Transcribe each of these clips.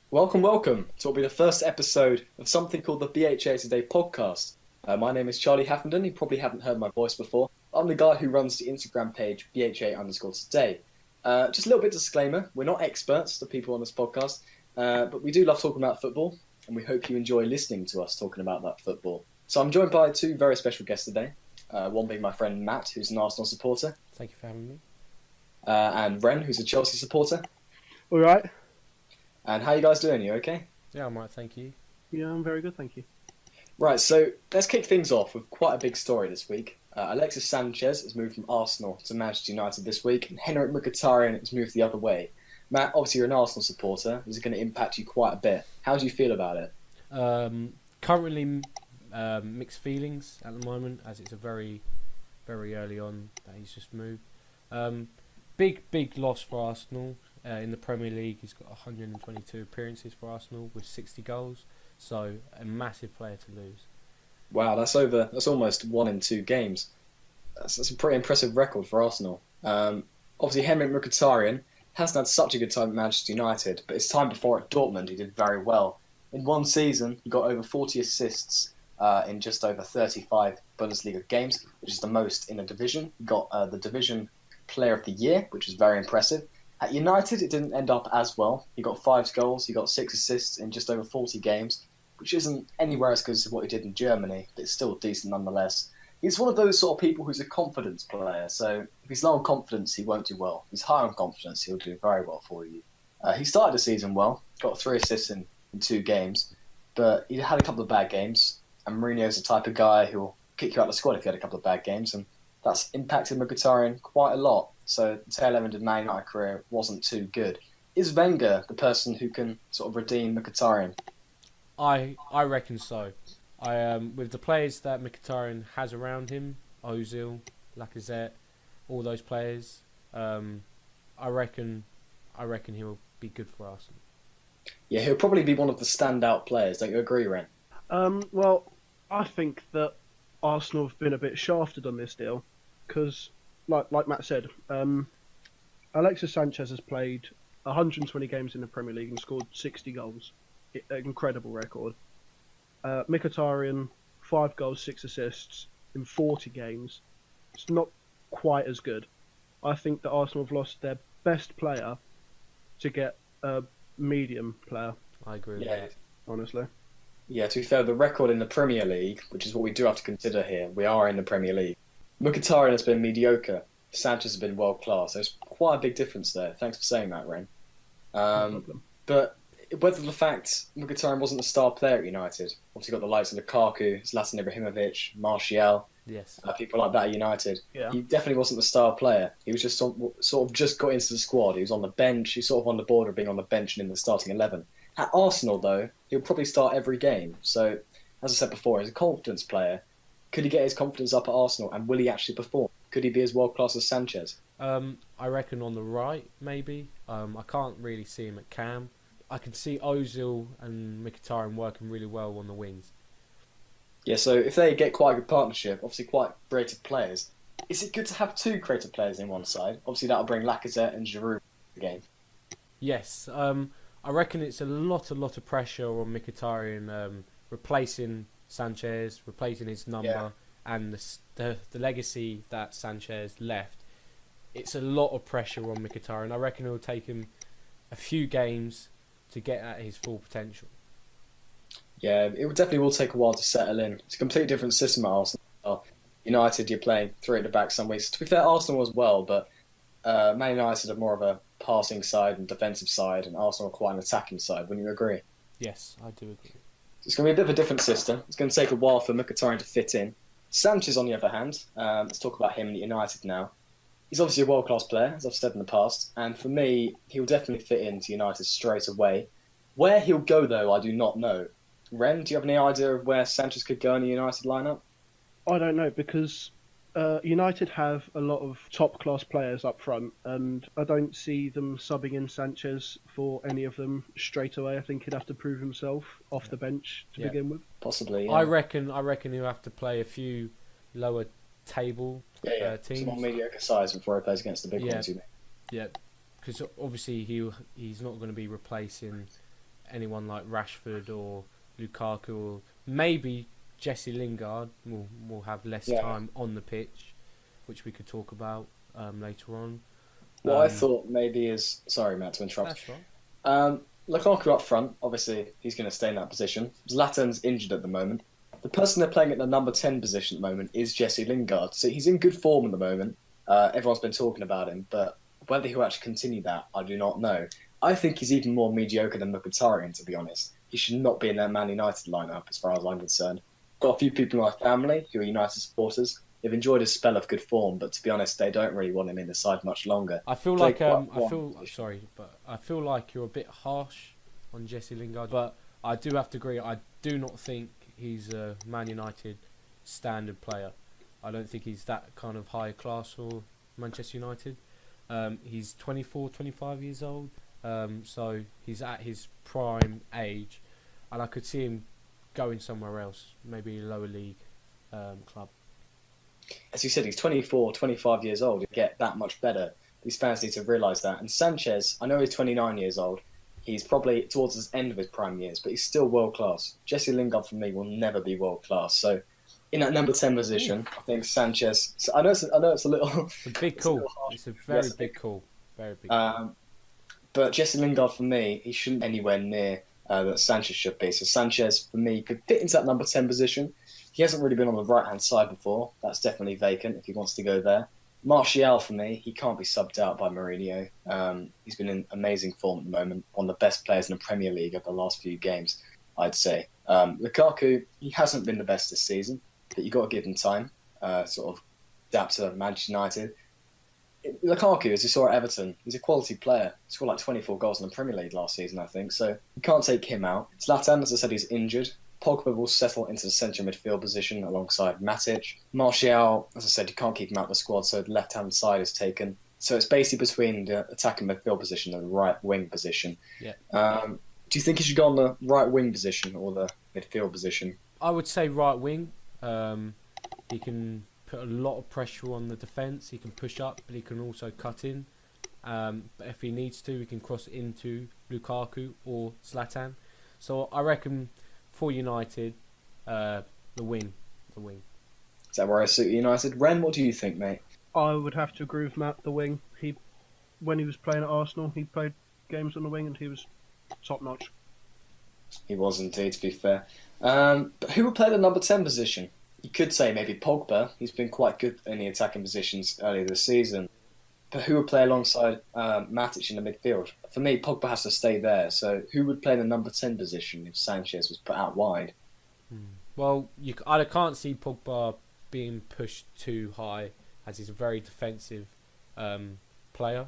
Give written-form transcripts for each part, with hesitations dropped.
Welcome to what will be the first episode of something called the BHA Today podcast. My name is Charlie Haffenden. You probably haven't heard my voice before. I'm the guy who runs the Instagram page BHA_today. Just a little bit of disclaimer, we're not experts, the people on this podcast, but we do love talking about football, and we hope you enjoy listening to us talking about that football. So I'm joined by two very special guests today, one being my friend Matt, who's an Arsenal supporter. Thank you for having me. And Ren, who's a Chelsea supporter. All right. And how you guys doing? You okay? Yeah, I'm right, thank you. Yeah, I'm very good, thank you. Right, so let's kick things off with quite a big story this week. Alexis Sanchez has moved from Arsenal to Manchester United this week, and Henrikh Mkhitaryan has moved the other way. Matt, obviously you're an Arsenal supporter. This is going to impact you quite a bit. How do you feel about it? Currently, mixed feelings at the moment, as it's a very, very early on that he's just moved. Big loss for Arsenal. In the Premier League, he's got 122 appearances for Arsenal with 60 goals. So a massive player to lose. Wow, that's almost 1 in 2 games. That's a pretty impressive record for Arsenal. Obviously, Henrikh Mkhitaryan hasn't had such a good time at Manchester United, but his time before at Dortmund, he did very well. In one season, he got over 40 assists in just over 35 Bundesliga games, which is the most in a division. He got the Division Player of the Year, which is very impressive. At United, it didn't end up as well. He got 5 goals, he got 6 assists in just over 40 games, which isn't anywhere as good as what he did in Germany, but it's still decent nonetheless. He's one of those sort of people who's a confidence player, so if he's low on confidence, he won't do well. If he's high on confidence, he'll do very well for you. He started the season well, got 3 assists in 2 games, but he had a couple of bad games, and Mourinho's the type of guy who'll kick you out of the squad if you had a couple of bad games, and that's impacted Mkhitaryan quite a lot. So the tail end of Man United career wasn't too good. Is Wenger the person who can sort of redeem Mkhitaryan? I reckon so. With the players that Mkhitaryan has around him, Ozil, Lacazette, all those players, I reckon he'll be good for Arsenal. Yeah, he'll probably be one of the standout players. Don't you agree, Ren? Well, I think that Arsenal have been a bit shafted on this deal because, like Matt said, Alexis Sanchez has played 120 games in the Premier League and scored 60 goals. An incredible record. Mkhitaryan, 5 goals, 6 assists in 40 games. It's not quite as good. I think that Arsenal have lost their best player to get a medium player. I agree with that. Honestly. Yeah, to be fair, the record in the Premier League, which is what we do have to consider here, we are in the Premier League. Mkhitaryan has been mediocre. Sanchez has been world class. There's quite a big difference there. Thanks for saying that, Ren. No problem. But whether the fact Mkhitaryan wasn't a star player at United, obviously got the likes of Lukaku, Zlatan Ibrahimovic, Martial, Yes. people like that at United. Yeah. He definitely wasn't the star player. He was just sort of just got into the squad. He was on the bench. He was sort of on the border of being on the bench and in the starting 11. At Arsenal, though, he'll probably start every game. So, as I said before, as a confidence player, could he get his confidence up at Arsenal, and will he actually perform? Could he be as world class as Sanchez? I reckon on the right, maybe. I can't really see him at cam. I can see Ozil and Mkhitaryan working really well on the wings. Yeah, so if they get quite a good partnership, obviously quite creative players, is it good to have 2 creative players in one side? Obviously that'll bring Lacazette and Giroud to the game. Yes. I reckon it's a lot of pressure on Mkhitaryan replacing Sanchez, replacing his number, and the legacy that Sanchez left. It's a lot of pressure on Mkhitaryan. I reckon it'll take him a few games to get at his full potential. Yeah, it definitely will take a while to settle in. It's a completely different system at Arsenal. United, you're playing 3 at the back some weeks. To be fair, Arsenal as well, but Man United are more of a passing side and defensive side, and Arsenal are quite an attacking side. Wouldn't you agree? Yes, I do agree. It's going to be a bit of a different system. It's going to take a while for Mkhitaryan to fit in. Sanchez, on the other hand, let's talk about him at United now. He's obviously a world-class player, as I've said in the past, and for me, he'll definitely fit into United straight away. Where he'll go, though, I do not know. Ren, do you have any idea of where Sanchez could go in the United lineup? I don't know because United have a lot of top-class players up front, and I don't see them subbing in Sanchez for any of them straight away. I think he'd have to prove himself off the bench to begin with. Possibly, yeah. I reckon he'll have to play a few lower table teams. Some more mediocre sides before he plays against the big ones, you mean? Yeah, because obviously he's not going to be replacing anyone like Rashford or Lukaku, or maybe Jesse Lingard will have less time on the pitch, which we could talk about later on. What I thought maybe is... Sorry, Matt, to interrupt. That's right. Lukaku up front, obviously, he's going to stay in that position. Zlatan's injured at the moment. The person they're playing at the number 10 position at the moment is Jesse Lingard. So he's in good form at the moment. Everyone's been talking about him, but whether he'll actually continue that, I do not know. I think he's even more mediocre than Mkhitaryan, to be honest. He should not be in that Man United lineup, as far as I'm concerned. Got a few people in my family who are United supporters. They've enjoyed his spell of good form, but to be honest, they don't really want him in the side much longer. I feel like sorry, but I feel like you're a bit harsh on Jesse Lingard. But I do have to agree. I do not think he's a Man United standard player. I don't think he's that kind of high class for Manchester United. He's 24, 25 years old, so he's at his prime age, and I could see him going somewhere else, maybe a lower league club. As you said, he's 24, 25 years old. He'll get that much better. These fans need to realise that. And Sanchez, I know he's 29 years old. He's probably towards the end of his prime years, but he's still world class. Jesse Lingard, for me, will never be world class. So, in that number 10 position, I think Sanchez. So I know it's a little. It's a big call. It's a very big call. Very big. But Jesse Lingard, for me, he shouldn't be anywhere near that Sanchez should be. So Sanchez, for me, could fit into that number 10 position. He hasn't really been on the right-hand side before. That's definitely vacant if he wants to go there. Martial, for me, he can't be subbed out by Mourinho. He's been in amazing form at the moment. One of the best players in the Premier League of the last few games, I'd say. Lukaku, he hasn't been the best this season, but you've got to give him time, sort of adapt to Manchester United. Lukaku, as you saw at Everton, he's a quality player. He scored like 24 goals in the Premier League last season, I think. So you can't take him out. Zlatan, as I said, he's injured. Pogba will settle into the centre midfield position alongside Matic. Martial, as I said, you can't keep him out of the squad, so the left-hand side is taken. So it's basically between the attacking midfield position and the right wing position. Yeah. Do you think he should go on the right wing position or the midfield position? I would say right wing. He can put a lot of pressure on the defence. He can push up, but he can also cut in. But if he needs to, he can cross into Lukaku or Zlatan. So I reckon for United, the wing. Is that where I suit United? Ren, what do you think, mate? I would have to agree with Matt, the wing. When he was playing at Arsenal, he played games on the wing and he was top notch. He was indeed, to be fair. But who would play the number 10 position? You could say maybe Pogba. He's been quite good in the attacking positions earlier this season. But who would play alongside Matic in the midfield? For me, Pogba has to stay there. So who would play the number 10 position if Sanchez was put out wide? Well, I can't see Pogba being pushed too high, as he's a very defensive player.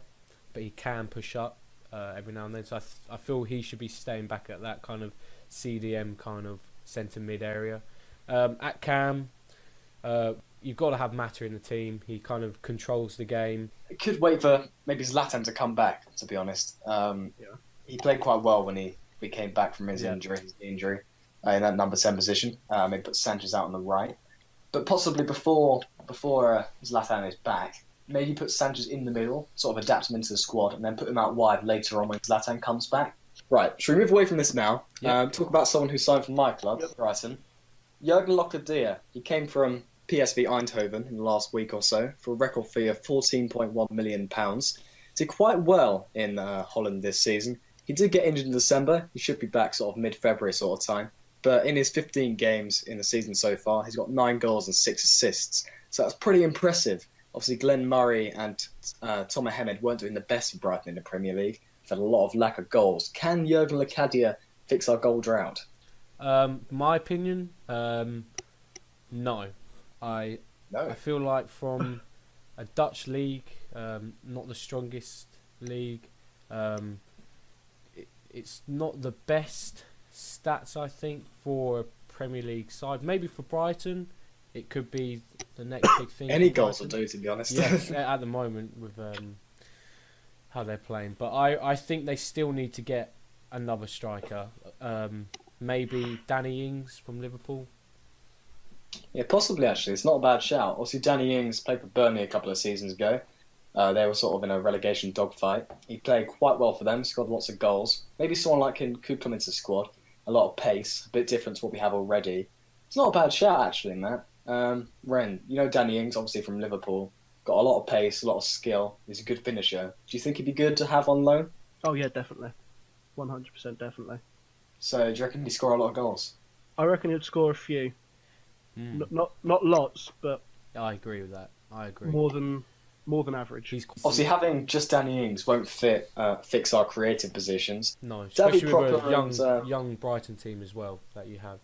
But he can push up every now and then. So I feel he should be staying back at that kind of CDM kind of centre mid area. At Cam, you've got to have Mata in the team. He kind of controls the game. It could wait for maybe Zlatan to come back, to be honest. He played quite well when he came back from his injury in that number 10 position. Maybe put Sanchez out on the right. But possibly before Zlatan is back, maybe put Sanchez in the middle, sort of adapt him into the squad, and then put him out wide later on when Zlatan comes back. Right, should we move away from this now? Yep. Talk about someone who signed for my club, Brighton. Jurgen Locadia. He came from PSV Eindhoven in the last week or so for a record fee of £14.1 million. Did quite well in Holland this season. He did get injured in December. He should be back sort of mid-February sort of time. But in his 15 games in the season so far, he's got 9 goals and 6 assists. So that's pretty impressive. Obviously, Glenn Murray and Tom Mohamed weren't doing the best for Brighton in the Premier League. They've had a lot of lack of goals. Can Jurgen Locadia fix our goal drought? My opinion, no. I feel like from a Dutch league, not the strongest league, it's not the best stats, I think, for a Premier League side. Maybe for Brighton, it could be the next big thing. Any goals will do, to be honest. Yeah, at the moment with how they're playing. But I think they still need to get another striker. Maybe Danny Ings from Liverpool. Yeah, possibly, actually. It's not a bad shout. Obviously, Danny Ings played for Burnley a couple of seasons ago. They were sort of in a relegation dogfight. He played quite well for them, scored lots of goals. Maybe someone like him could come into the squad. A lot of pace, a bit different to what we have already. It's not a bad shout, actually, Matt. Ren, you know Danny Ings, obviously from Liverpool. Got a lot of pace, a lot of skill. He's a good finisher. Do you think he'd be good to have on loan? Oh yeah, definitely, 100% definitely. So, do you reckon he'd score a lot of goals? I reckon he'd score a few, Mm. not lots, but I agree with that. I agree. more than average. He's Obviously, having just Danny Ings won't fix our creative positions. no, Davy especially with Propper a young and, young Brighton team as well that you have.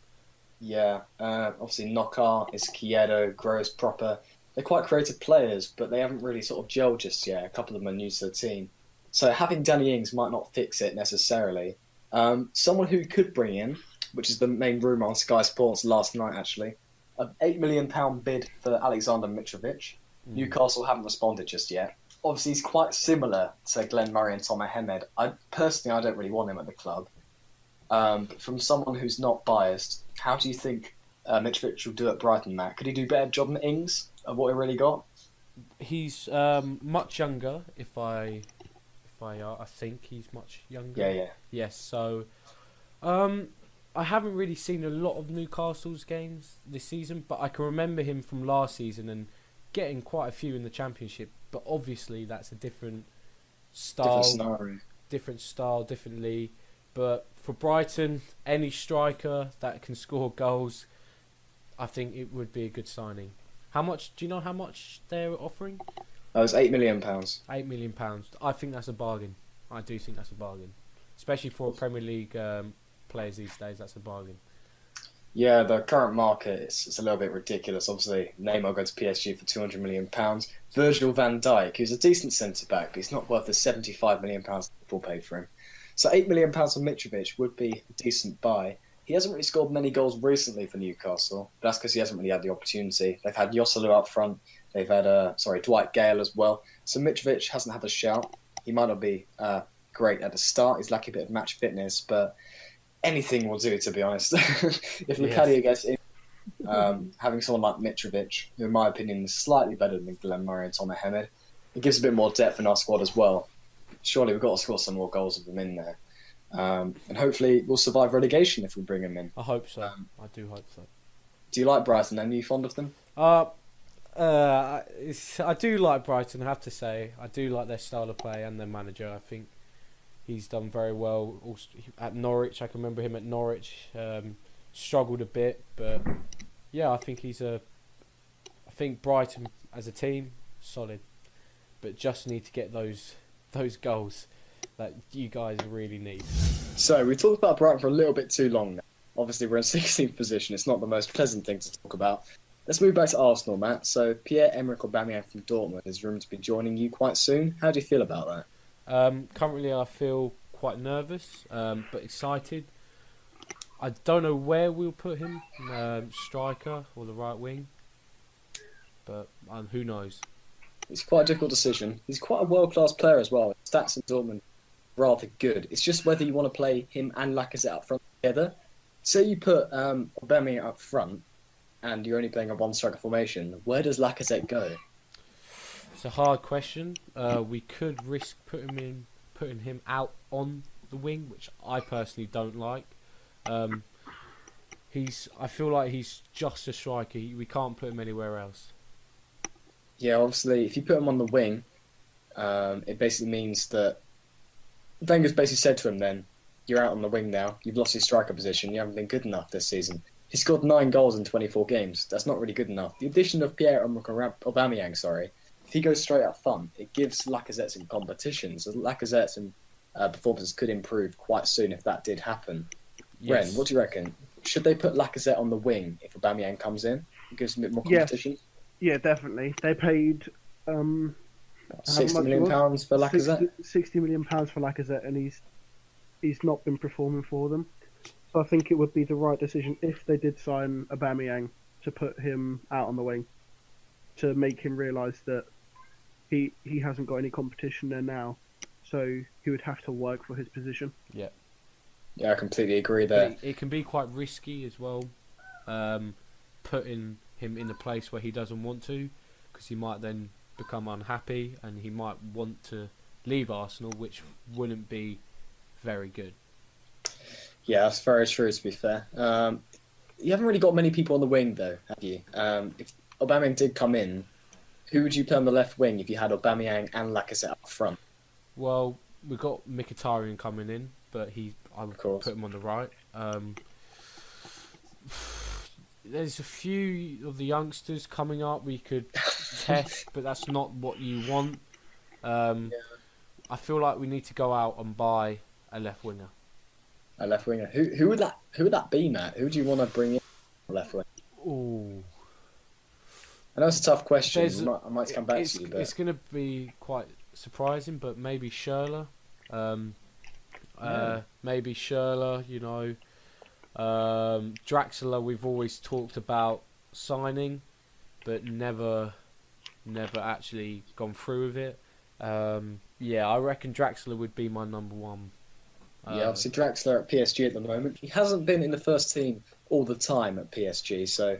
Yeah, obviously Knockaert, Izquierdo, Gross, Proper. They're quite creative players, but they haven't really sort of gelled just yet. A couple of them are new to the team. So having Danny Ings might not fix it necessarily. Someone who could bring in, which is the main rumour on Sky Sports last night actually, an £8 million bid for Alexander Mitrovic. Newcastle haven't responded just yet. Obviously, he's quite similar to Glenn Murray and Tom Ahmed. I don't really want him at the club. But from someone who's not biased, how do you think Mitrovic will do at Brighton, Matt? Could he do a better job than Ings of what he really got? He's much younger. I think he's much younger. Yeah. Yes. So, I haven't really seen a lot of Newcastle's games this season, but I can remember him from last season and getting quite a few in the Championship. But obviously, that's a different style, Different scenario. different league. But for Brighton, any striker that can score goals, I think it would be a good signing. How much? Do you know how much they're offering? That was £8 million. £8 million. I think that's a bargain. I do think that's a bargain, especially for Premier League players these days. That's a bargain. Yeah, the current market it's a little bit ridiculous. Obviously, Neymar going to PSG for £200 million. Virgil van Dijk, who's a decent centre back, but he's not worth the £75 million Liverpool paid for him. So £8 million for Mitrovic would be a decent buy. He hasn't really scored many goals recently for Newcastle. But that's because he hasn't really had the opportunity. They've had Joselu up front. They've had Dwight Gale as well. So Mitrovic hasn't had a shout. He might not be great at the start. He's lacking a bit of match fitness, but anything will do, to be honest. If Locadia gets in, having someone like Mitrovic, who in my opinion is slightly better than Glenn Murray and Tom Ahmed, it gives a bit more depth in our squad as well. Surely we've got to score some more goals with them in there. And hopefully we'll survive relegation if we bring him in. I hope so. I do hope so. Do you like Brighton and are you fond of them? I do like Brighton, I have to say. I do like their style of play and their manager. I think he's done very well. Also, at Norwich, I can remember him at Norwich. Struggled a bit, but yeah, I think Brighton as a team, solid. But just need to get those goals that you guys really need. So we talked about Brighton for a little bit too long now. Obviously we're in 16th position. It's not the most pleasant thing to talk about. Let's move back to Arsenal, Matt. So Pierre-Emerick Aubameyang from Dortmund is rumoured to be joining you quite soon. How do you feel about that? Currently I feel quite nervous, but excited. I don't know where we'll put him, striker or the right wing, but who knows. It's quite a difficult decision. He's quite a world-class player as well. His stats in Dortmund rather good. It's just whether you want to play him and Lacazette up front together. Say you put Aubameyang up front and you're only playing a one-striker formation, where does Lacazette go? It's a hard question. We could risk putting him out on the wing, which I personally don't like. I feel like he's just a striker. We can't put him anywhere else. Yeah, obviously, if you put him on the wing, it basically means that Wenger's basically said to him then, you're out on the wing now, you've lost your striker position, you haven't been good enough this season. He scored 9 goals in 24 games. That's not really good enough. The addition of Pierre-Emerick Aubameyang, if he goes straight up front, it gives Lacazette some competition. So Lacazette's performances could improve quite soon if that did happen. Yes. Ren, what do you reckon? Should they put Lacazette on the wing if Aubameyang comes in? It gives him a bit more competition? Yeah, definitely. They paid £60 million for Lacazette? £60 million for Lacazette, and he's not been performing for them. So I think it would be the right decision if they did sign Aubameyang to put him out on the wing, to make him realise that he hasn't got any competition there now, so he would have to work for his position. Yeah. Yeah, I completely agree there. It can be quite risky as well, putting him in a place where he doesn't want to, because he might then become unhappy and he might want to leave Arsenal, which wouldn't be very good. Yeah, that's very true, to be fair. You haven't really got many people on the wing, though, have you? If Aubameyang did come in, who would you play on the left wing if you had Aubameyang and Lacazette up front? Well, we've got Mkhitaryan coming in, but I would put him on the right. There's a few of the youngsters coming up we could test, but that's not what you want. I feel like we need to go out and buy a left winger. A left winger. Who would that be, Matt? Who do you want to bring in left wing? Ooh. I know it's a tough question. I might come back to you, but it's going to be quite surprising. But maybe Schürrle. Maybe Schürrle. You know, Draxler. We've always talked about signing, but never actually gone through with it. I reckon Draxler would be my number one. Obviously Draxler at PSG at the moment. He hasn't been in the first team all the time at PSG, so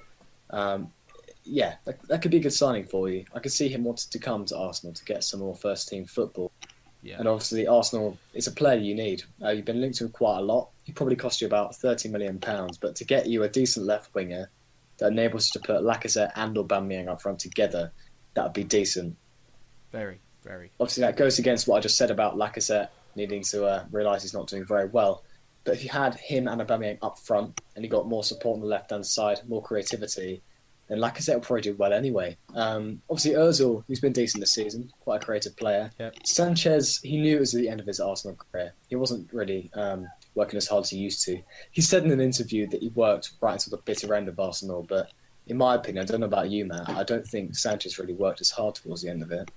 that could be a good signing for you. I could see him wanting to come to Arsenal to get some more first team football. Yeah. And obviously Arsenal is a player you need. You've been linked to him quite a lot. He probably cost you about £30 million, but to get you a decent left winger that enables you to put Lacazette and Aubameyang up front together, that would be decent. Very, very. Obviously that goes against what I just said about Lacazette needing to realise he's not doing very well. But if you had him and Aubameyang up front and you got more support on the left-hand side, more creativity, then Lacazette will probably do well anyway. Obviously Ozil, who's been decent this season, quite a creative player. Yep. Sanchez, he knew it was the end of his Arsenal career. He wasn't really working as hard as he used to. He said in an interview that he worked right until the bitter end of Arsenal, but in my opinion, I don't know about you, Matt, I don't think Sanchez really worked as hard towards the end of it.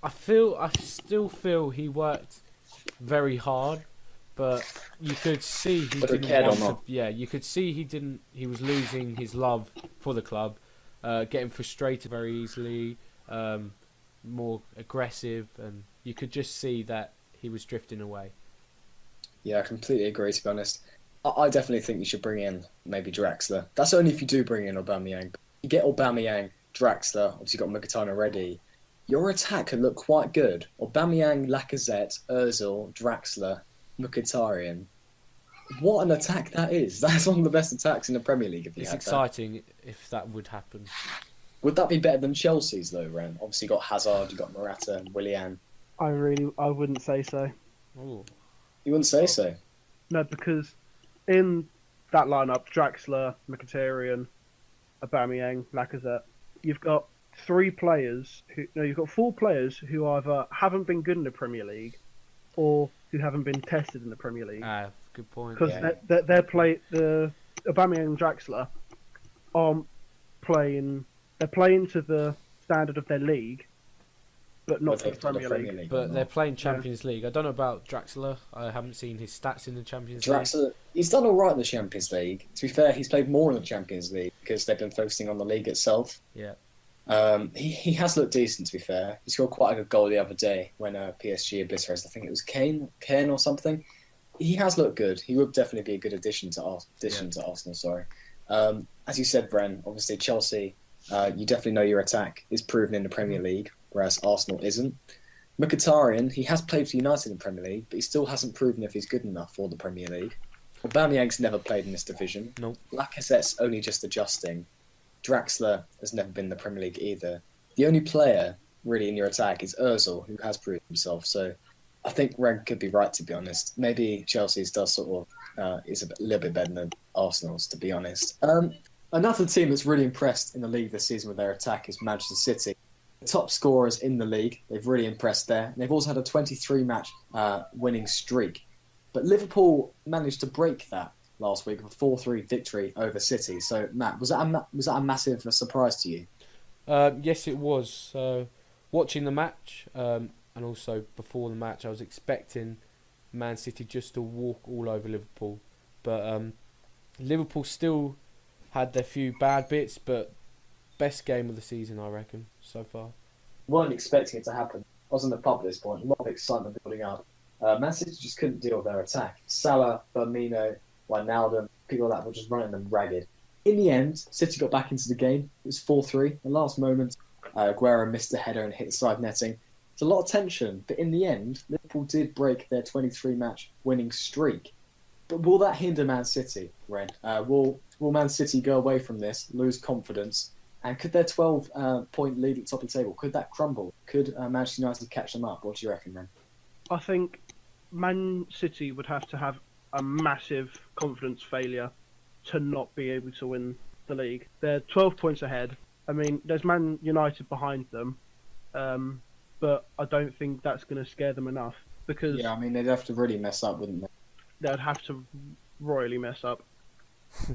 I still feel he worked very hard, but you could see he didn't want to. Yeah, you could see he didn't. He was losing his love for the club, getting frustrated very easily, more aggressive, and you could just see that he was drifting away. Yeah, I completely agree. To be honest, I definitely think you should bring in maybe Draxler. That's only if you do bring in Aubameyang. You get Aubameyang, Draxler. Obviously, you've got Mkhitaryan already. Your attack could look quite good. Aubameyang, Lacazette, Ozil, Draxler, Mkhitaryan. What an attack that is. That's one of the best attacks in the Premier League. It's exciting if that would happen. Would that be better than Chelsea's, though, Ren? Obviously, you got Hazard, you got Morata and Willian. I wouldn't say so. Ooh. You wouldn't say so? No, because in that lineup, Draxler, Mkhitaryan, Aubameyang, Lacazette, you've got you've got 4 players who either haven't been good in the Premier League or who haven't been tested in the Premier League. Good point. Because the Aubameyang and Draxler aren't playing. They're playing to the standard of their league, but not for the Premier League. But they're playing Champions League. I don't know about Draxler. I haven't seen his stats in the Champions League. He's done all right in the Champions League. To be fair, he's played more in the Champions League because they've been focusing on the league itself. Yeah. He has looked decent, to be fair. He scored quite a good goal the other day when PSG obliterated, I think it was Kane or something. He has looked good. He would definitely be a good addition to Arsenal. Sorry. As you said, Bren, obviously Chelsea, you definitely know your attack is proven in the Premier League, whereas Arsenal isn't. Mkhitaryan, he has played for United in the Premier League, but he still hasn't proven if he's good enough for the Premier League. Aubameyang's never played in this division. Nope. Lacazette's only just adjusting. Draxler has never been in the Premier League either. The only player really in your attack is Ozil, who has proved himself. So I think Ren could be right, to be honest. Maybe Chelsea's does sort of is a little bit better than Arsenal's, to be honest. Another team that's really impressed in the league this season with their attack is Manchester City. The top scorers in the league, they've really impressed there. They've also had a 23-match winning streak. But Liverpool managed to break that last week with a 4-3 victory over City. So, Matt, was that a massive surprise to you? Yes, it was. Watching the match and also before the match, I was expecting Man City just to walk all over Liverpool. But Liverpool still had their few bad bits, but best game of the season, I reckon, so far. Weren't expecting it to happen. I was in the pub at this point. A lot of excitement building up. Man City just couldn't deal with their attack. Salah, Firmino, Ronaldo, people like that were just running them ragged. In the end, City got back into the game. It was 4-3. The last moment, Aguero missed the header and hit the side netting. It's a lot of tension, but in the end, Liverpool did break their 23-match winning streak. But will that hinder Man City, Ren? Will Man City go away from this, lose confidence, and could their 12-point lead at the top of the table, could that crumble? Could Manchester United catch them up? What do you reckon, Ren? I think Man City would have to have a massive confidence failure to not be able to win the league. They're 12 points ahead. I mean, there's Man United behind them, but I don't think that's going to scare them enough because Yeah, I mean, they'd have to really mess up, wouldn't they? they'd have to royally mess up.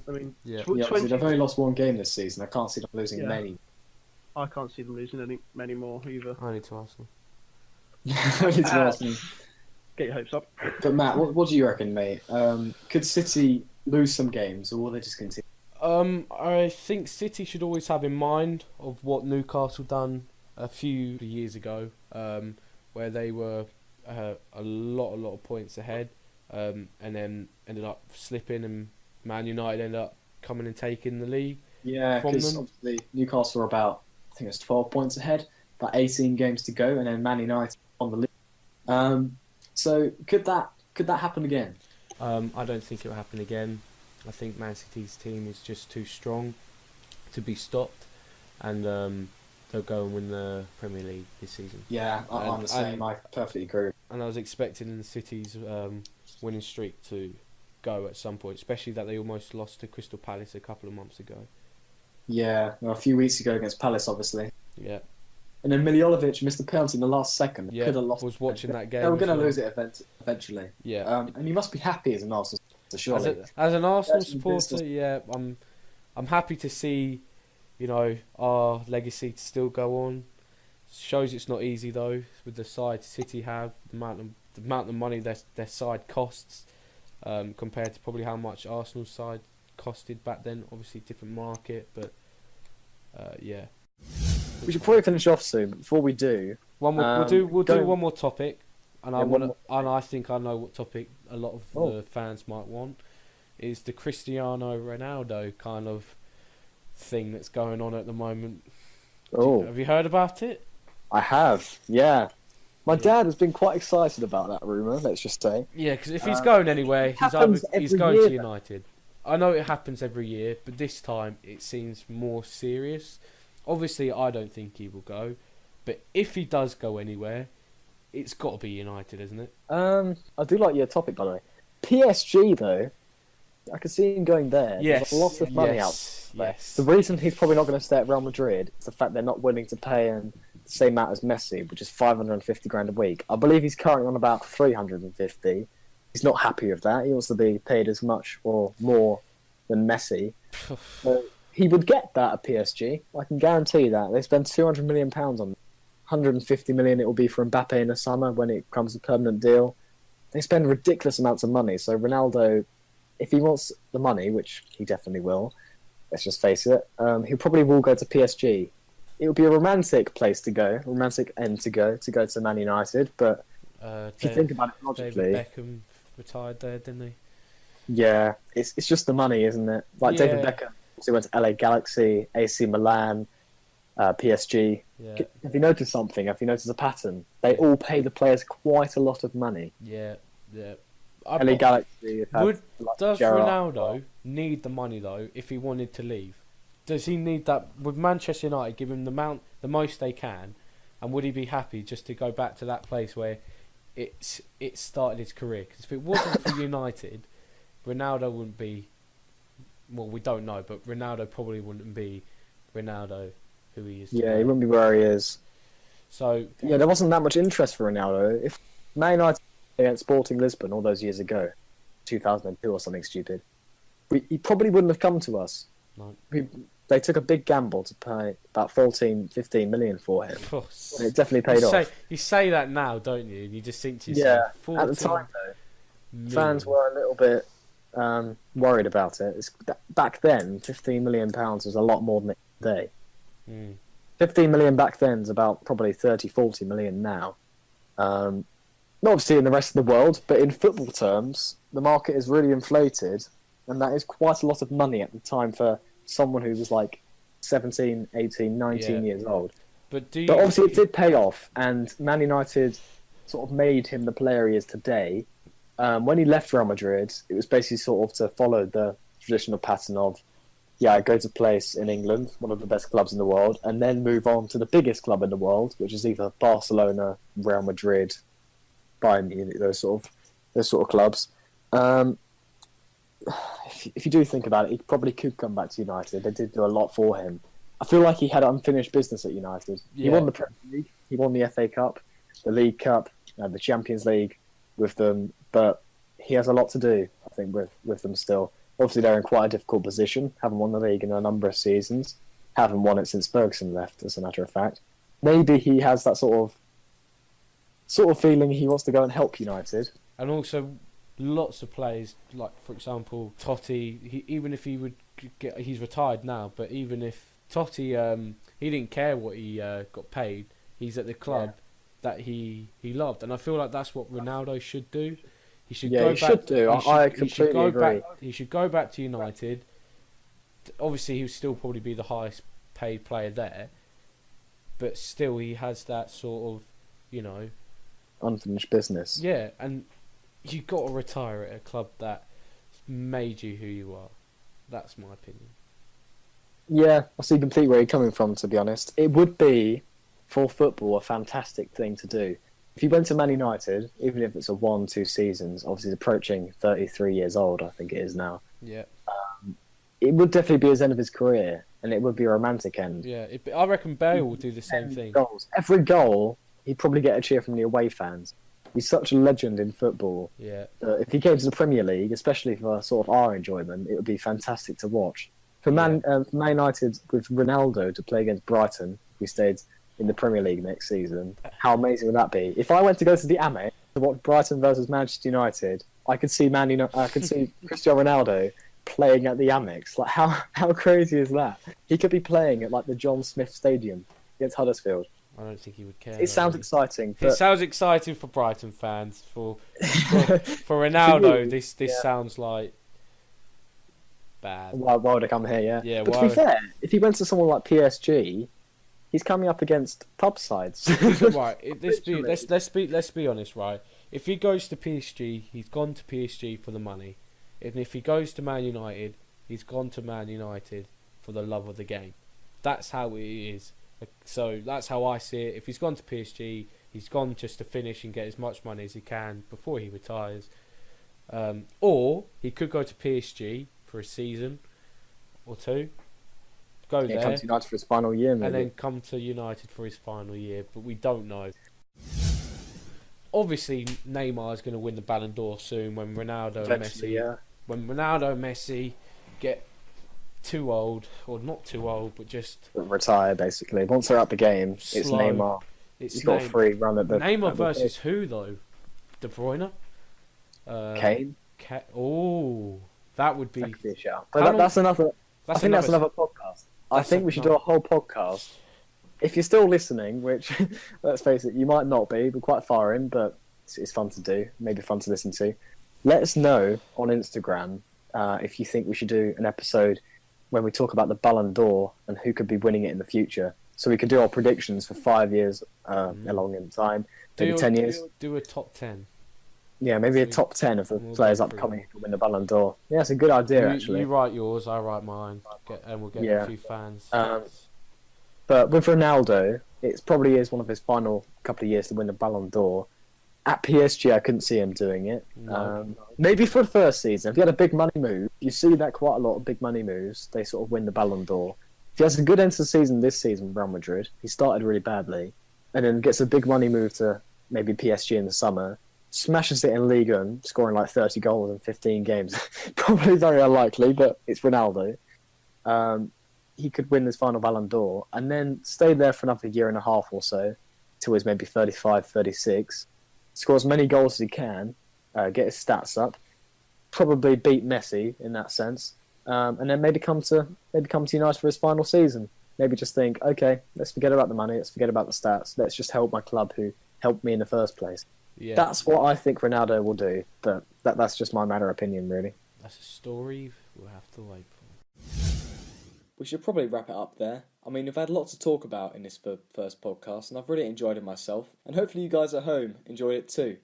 I mean, Yeah. Obviously, they've only lost one game this season. I can't see them losing Yeah. many. I can't see them losing many more either. Only to Arsenal. Only to Arsenal. Get your hopes up. But Matt, what do you reckon, mate? Could City lose some games, or will they just continue? I think City should always have in mind of what Newcastle done a few years ago, where they were a lot of points ahead, and then ended up slipping, and Man United ended up coming and taking the league. Yeah, from because them. obviously Newcastle are about, I think it's 12 points ahead, about 18 games to go, and then Man United on the league. So could that happen again? I don't think it will happen again. I think Man City's team is just too strong to be stopped, and they'll go and win the Premier League this season. Yeah, I'm the same. And- I perfectly agree. And I was expecting the City's winning streak to go at some point, especially that they almost lost to Crystal Palace a couple of months ago. Yeah, well, a few weeks ago against Palace, obviously. Yeah, And then Miljovic missed the penalty in the last second. yeah. Could have lost. Was watching that game. They were going to as well. lose it eventually. Yeah. And you must be happy as an Arsenal supporter, surely. As an Arsenal That's supporter, business. yeah, I'm happy to see, our legacy to still go on. Shows it's not easy though with the side City have, the amount of money their side costs, compared to probably how much Arsenal's side costed back then. Obviously, different market, but yeah. We should probably finish off soon. But before we do, We'll do one more topic, and Yeah, one more. I think I know what topic a lot of Oh. the fans might want, is the Cristiano Ronaldo kind of thing that's going on at the moment. Have you heard about it? I have. Yeah, my Yeah. dad has been quite excited about that rumor. Let's just say. Yeah, because if he's going anywhere, he's happens every going year, to United. I know it happens every year, but this time it seems more serious. Obviously, I don't think he will go, but if he does go anywhere, it's got to be United, isn't it? I do like your topic, by the way. PSG though, I could see him going there. Yes, There's a lot of money out there. Yes. The reason he's probably not going to stay at Real Madrid is the fact they're not willing to pay him the same amount as Messi, which is 550 grand a week. I believe he's currently on about 350. He's not happy with that. He wants to be paid as much or more than Messi. So he would get that at PSG. I can guarantee you that. They spend £200 million on him. 150 million it will be for Mbappe in the summer when it comes to a permanent deal. They spend ridiculous amounts of money. So Ronaldo, if he wants the money, which he definitely will, let's just face it, he probably will go to PSG. It would be a romantic place to go, a romantic end to go to Man United. But if you think about it logically, David Beckham retired there, didn't he? yeah, it's just the money, isn't it? Like Yeah. David Beckham, he went to LA Galaxy, AC Milan, PSG. Yeah, Have you noticed something? Have you noticed a pattern? They all pay the players quite a lot of money. yeah. LA Galaxy Does Gerrard. Ronaldo need the money though if he wanted to leave? Does he need that? Would Manchester United give him the most they can, and would he be happy just to go back to that place where it started his career? Because if it wasn't for United, Ronaldo wouldn't be. Well, we don't know, but Ronaldo probably wouldn't be Ronaldo who he is. Yeah, today. he wouldn't be where he is. So Yeah, there wasn't that much interest for Ronaldo. If Man United against Sporting Lisbon all those years ago, 2002 or something stupid, he probably wouldn't have come to us. No. They took a big gamble to pay about 14, 15 million for him. And it definitely paid off. You say that now, don't you? And you just think to Yeah, yourself, at the 14 time though, million. fans were a little bit worried about it. Back then, £15 million was a lot more than today. Mm. 15 million back then is about probably 30, 40 million now. Not obviously in the rest of the world, but in football terms, the market is really inflated, and that is quite a lot of money at the time for someone who was like 17, 18, 19 Yeah. years old. But But obviously it did pay off, and Man United sort of made him the player he is today. When he left Real Madrid, it was basically sort of to follow the traditional pattern of, go to place in England, one of the best clubs in the world, and then move on to the biggest club in the world, which is either Barcelona, Real Madrid, Bayern Munich, those sort of clubs. If you do think about it, he probably could come back to United. They did do a lot for him. I feel like he had unfinished business at United. Yeah. He won the Premier League, he won the FA Cup, the League Cup, the Champions League with them, but he has a lot to do, I think, with them still. Obviously, they're in quite a difficult position. Haven't won the league in a number of seasons. Haven't won it since Ferguson left, as a matter of fact. Maybe he has that sort of feeling he wants to go and help United. And also, lots of players, like, for example, Totti, even if he would get... He's retired now, but even if Totti, he didn't care what he got paid. He's at the club that he loved. And I feel like that's what Ronaldo should do. He should go back. Should do. I completely agree. He should go back to United. Obviously, he would still probably be the highest paid player there, but still, he has that sort of, unfinished business. Yeah, and you've got to retire at a club that made you who you are. That's my opinion. Yeah, I see completely where you're coming from, to be honest. It would be, for football, a fantastic thing to do. If he went to Man United, even if it's a 1-2 seasons, obviously he's approaching 33 years old, I think it is now. Yeah. It would definitely be his end of his career, and it would be a romantic end. Yeah, I reckon Bale will do the same thing. Goals. Every goal, he'd probably get a cheer from the away fans. He's such a legend in football. Yeah. If he came to the Premier League, especially for sort of our enjoyment, it would be fantastic to watch. For Man United with Ronaldo to play against Brighton, if we stayed in the Premier League next season, how amazing would that be? If I went to go to the Amex to watch Brighton versus Manchester United, I could see Cristiano Ronaldo playing at the Amex. Like, how crazy is that? He could be playing at like the John Smith Stadium against Huddersfield. I don't think he would care. It sounds exciting. It sounds exciting for Brighton fans. For Ronaldo, this sounds like bad. Why would I come here? Yeah. Yeah. But to be fair, if he went to someone like PSG, he's coming up against pub sides. Right. Let's be honest. Right. If he goes to PSG, he's gone to PSG for the money. And if he goes to Man United, he's gone to Man United for the love of the game. That's how it is. So that's how I see it. If he's gone to PSG, he's gone just to finish and get as much money as he can before he retires. Or he could go to PSG for a season or two. Go there. Come to United for his final year, maybe. And then come to United for his final year. But we don't know. Obviously, Neymar is going to win the Ballon d'Or soon when Ronaldo and Messi... Yeah. When Ronaldo and Messi get too old, or not too old, but just retire, basically. Once they're up the game, it's Neymar. He's got a free run at the... Neymar versus who, though? De Bruyne? Kane? Oh, that would be... That could be a shout. But that's another... I think that's another podcast. I think we should do a whole podcast. If you're still listening, which, let's face it, you might not be, we're quite far in, but it's fun to do, maybe fun to listen to. Let us know on Instagram if you think we should do an episode when we talk about the Ballon d'Or and who could be winning it in the future. So we could do our predictions for 5 years along in time, maybe 10 years. Do a top 10. Yeah, maybe a top 10 of the players upcoming who win the Ballon d'Or. Yeah, it's a good idea, actually. You write yours, I write mine, and we'll get a few fans. But with Ronaldo, it probably is one of his final couple of years to win the Ballon d'Or. At PSG, I couldn't see him doing it. No. Maybe for the first season. If he had a big money move, you see that quite a lot of big money moves, they sort of win the Ballon d'Or. If he has a good end to the season this season with Real Madrid, he started really badly, and then gets a big money move to maybe PSG in the summer, smashes it in Liga and scoring like 30 goals in 15 games. Probably very unlikely, but it's Ronaldo. He could win his final Ballon d'Or and then stay there for another year and a half or so, till he's maybe 35, 36. Score as many goals as he can, get his stats up, probably beat Messi in that sense, and then maybe come to United for his final season. Maybe just think, okay, let's forget about the money, let's forget about the stats, let's just help my club who helped me in the first place. Yeah. That's what I think Ronaldo will do, but that's just my matter of opinion, really. That's a story we'll have to wait for. We should probably wrap it up there. I mean, we've had lots to talk about in this first podcast, and I've really enjoyed it myself, and hopefully you guys at home enjoyed it too.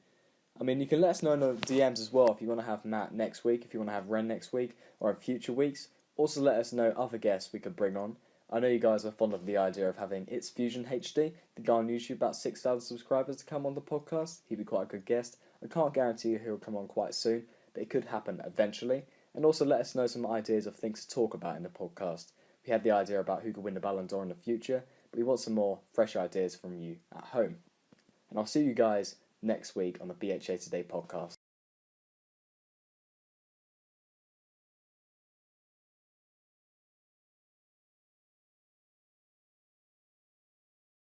I mean, you can let us know in the DMs as well if you want to have Matt next week, if you want to have Ren next week, or in future weeks. Also let us know other guests we could bring on. I know you guys are fond of the idea of having It's Fusion HD, the guy on YouTube, about 6,000 subscribers, to come on the podcast. He'd be quite a good guest. I can't guarantee you he'll come on quite soon, but it could happen eventually. And also let us know some ideas of things to talk about in the podcast. We had the idea about who could win the Ballon d'Or in the future, but we want some more fresh ideas from you at home. And I'll see you guys next week on the BHA Today podcast.